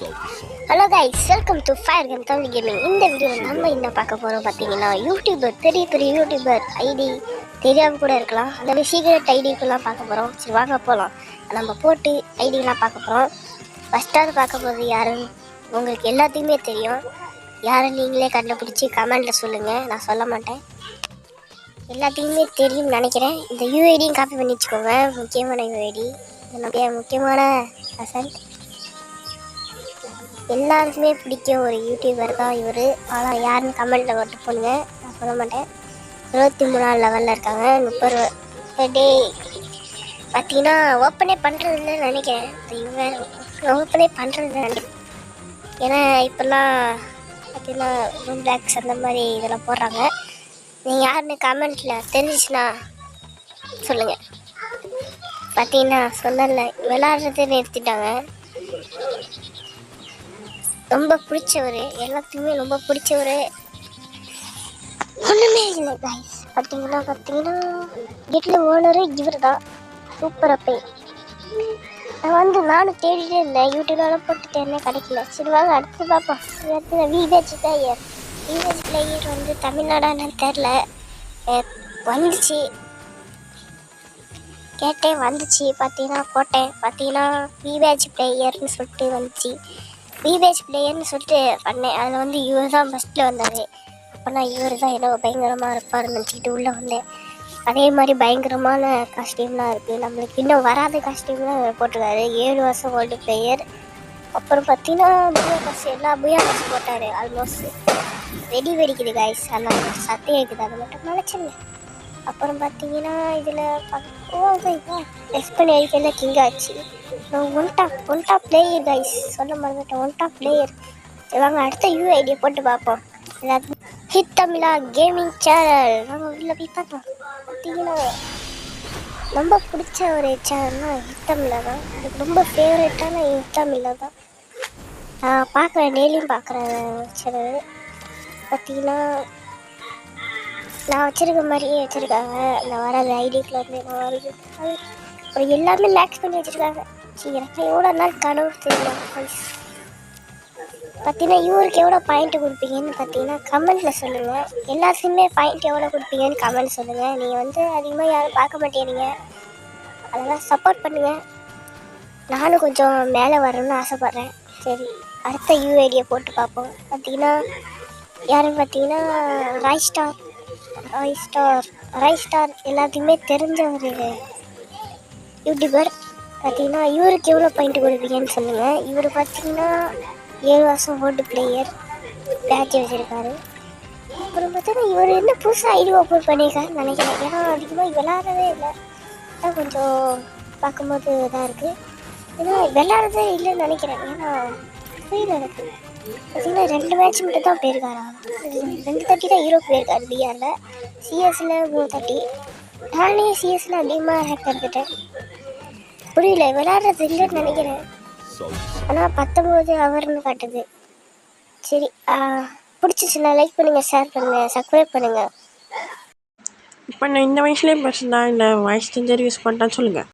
Hello guys, welcome to fire game Tamil gaming. இந்த வீடியோவில் நம்ம என்ன பார்க்க போகிறோம் பார்த்தீங்கன்னா, யூடியூபர் பெரிய பெரிய யூடியூபர் ஐடி தெரியாமல் கூட இருக்கலாம், அந்த சீக்ரெட் ஐடிக்கெல்லாம் பார்க்க போகிறோம். சரி வாங்க போகலாம். நம்ம போட்டு ஐடியெலாம் பார்க்க போகிறோம். ஃபஸ்ட்டாவது பார்க்க போகிறது யாருன்னு உங்களுக்கு எல்லாத்தையுமே தெரியும். யாரும் நீங்களே கண்டுபிடிச்சி கமெண்டில் சொல்லுங்கள், நான் சொல்ல மாட்டேன். எல்லாத்தையுமே தெரியும்னு நினைக்கிறேன். இந்த யூஐடியும் காப்பி பண்ணி வச்சுக்கோங்க. முக்கியமான யூஐடி, நம்முடைய முக்கியமான அசல். எல்லாருக்குமே பிடிக்க ஒரு யூடியூபர் தான் இவர். ஆனால் யாருன்னு கமெண்ட்டில் போட்டு போடுங்க, நான் சொல்ல மாட்டேன். 23 லெவலில் இருக்காங்க. 30 டே பார்த்தீங்கன்னா ஓப்பனே பண்ணுறது இல்லைன்னு நினைக்கிறேன். இவங்க ஓப்பனே பண்ணுறது இல்லை, ஏன்னா இப்போல்லாம் பார்த்தீங்கன்னா ரூம் பேக்ஸ் அந்த மாதிரி இதெல்லாம் போடுறாங்க. நீங்கள் யாருன்னு கமெண்ட்டில் தெரிஞ்சிச்சுன்னா சொல்லுங்கள். பார்த்தீங்கன்னா சொன்னல விளாட்றதே நிறுத்திட்டாங்க. ரொம்ப பிடிச்சவர், எல்லாத்துக்குமே ரொம்ப பிடிச்சவர். ஒன்றுமே இல்லை கைஸ். பார்த்தீங்கன்னா வீட்டில் ஓனரு இவர் தான். சூப்பர் அப்பே. நானும் தேடிட்டே இருந்தேன், யூடியூப்லாம் போட்டுட்டேன், கிடைக்கல. சரி வாங்க அடுத்து பார்ப்போம். அடுத்து விவேஜ் பிளேயர். விவேஜ் பிளேயர் வந்து தமிழ்நாடான்னு தெரில, வந்துச்சு கேட்டேன், வந்துச்சு. பார்த்தீங்கன்னா போட்டேன், பார்த்தீங்கன்னா விவேஜ் பிளேயர்னு சொல்லிட்டு வந்துச்சு. விவேஜ் பிளேயர்னு சொல்லிட்டு பண்ணேன். அதில் வந்து இவர் தான் ஃபஸ்ட்டில் வந்தார். அப்போனா இவர் தான் ஏதோ பயங்கரமாக இருப்பார்னு நினச்சிக்கிட்டு உள்ளே வந்தேன். அதே மாதிரி பயங்கரமான காஸ்டியூம்லாம் இருக்குது. நம்மளுக்கு இன்னும் வராத காஸ்டியூம்லாம் போட்டிருக்காரு. 7 வருஷம் ஓல்டு பிளேயர். அப்புறம் பார்த்தீங்கன்னா புயா காசு போட்டார். ஆல்மோஸ்ட் வெடி வெடிக்குது கைஸ், அதெல்லாம் சத்தம் கேட்குது, அதை மட்டும் நினச்சிருங்க. அப்புறம் பார்த்தீங்கன்னா இதில் டெஸ்ட் பண்ணி அடிக்கிறதுல கிங் ஆச்சு. ஒன் டாப் பிளேயர் கைஸ், சொல்ல மறந்துட்டேன். One tap player. வாங்க அடுத்த யூஐடியை போட்டு பார்ப்போம். ஹிட் தமிழா கேமிங் சேனல். நாங்கள் உள்ள போய் பார்த்தோம். பார்த்தீங்கன்னா ரொம்ப பிடிச்ச ஒரு சேனல்னா ஹிட் தமிழா தான். எனக்கு ரொம்ப ஃபேவரட்டான ஹிட் தமிழா தான். நான் பார்க்குறேன், டெய்லியும் பார்க்குறேன் சேனல். பார்த்தீங்கன்னா நான் வச்சுருக்க மாதிரியே வச்சுருக்காங்க. நான் வர ஐடிக்கில் வந்து நான் வருது அப்புறம் எல்லாமே லேக்ஸ் பண்ணி வச்சுருக்காங்க. சரி எனக்கு எவ்வளோ நாள் கனவு தெரியல. பார்த்தீங்கன்னா இவருக்கு எவ்வளோ பாயிண்ட்டு கொடுப்பீங்கன்னு பார்த்தீங்கன்னா கமெண்ட்டில் சொல்லுங்கள். எல்லாத்துக்குமே பாயிண்ட் எவ்வளோ கொடுப்பீங்கன்னு கமெண்ட் சொல்லுங்கள். நீங்கள் வந்து அதிகமாக யாரும் பார்க்க மாட்டேறீங்க, அதெல்லாம் சப்போர்ட் பண்ணுங்கள். நானும் கொஞ்சம் மேலே வரணும்னு ஆசைப்பட்றேன். சரி அடுத்த யூஐடியை போட்டு பார்ப்போம். பார்த்தீங்கன்னா யாருன்னு பார்த்தீங்கன்னா ரைஸ்டார் எல்லாத்தையுமே தெரிஞ்ச ஒரு யூடியூபர். பார்த்தீங்கன்னா இவருக்கு எவ்வளோ பாயிண்ட் கொடுப்பீங்கன்னு சொல்லுங்கள். இவர் பார்த்தீங்கன்னா 7 வருஷம் ஓல்டு பிளேயர், பேட்ச் வச்சுருக்காரு. அப்புறம் பார்த்தீங்கன்னா இவர் என்ன புதுசாக ஐடி ஓப்பன் பண்ணியிருக்காருன்னு நினைக்கிறேன். ஏன்னா அதிகமாக விளாட்றதே இல்லை, அதான் கொஞ்சம் பார்க்கும்போது இதாக இருக்குது. ஏன்னா விளாட்றதே இல்லைன்னு நினைக்கிறேன். ஏன்னா புரியல எனக்கு. பார்த்தீங்கன்னா 2 மேட்ச் மட்டும் தான் போயிருக்காரா. 230 தான் ஹீரோ போயிருக்காரு பிஆரில். சிஎஸ்சில் 330. நானே சிஎஸ்சில் அதிகமாக ஹேக் எடுத்துட்டேன். புரியல, விளையாடுறது இல்லைன்னு நினைக்கிறேன். ஆனால் 19 ஹவர்னு காட்டுது. சரி பிடிச்சிச்சுன்னா லைக் பண்ணுங்கள், ஷேர் பண்ணுங்கள், சப்ஸ்கிரைப் பண்ணுங்கள். இப்போ நான் இந்த வயசுலேயே பேசுனா இந்த வாய்ஸ் சேஞ்சர் யூஸ் பண்ணிட்டான்னு சொல்லுங்கள்.